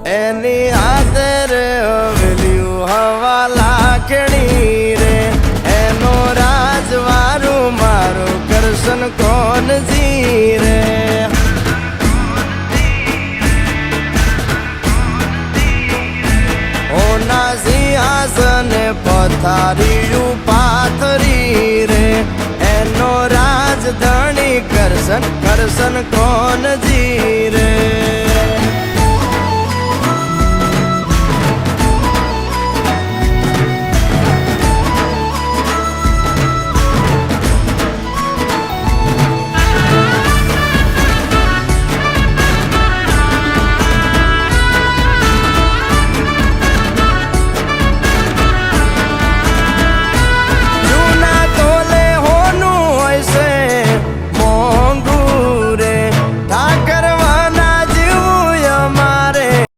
એની હાથે રે હવેલ્યું હવા લાખણી રે એનો રાજવારું મારું કરશન કોણ જી રે ઓના સિંહાસને પથારીયું પાથરી રે એનો રાજધણી કરશન કરશન કોણ જી રે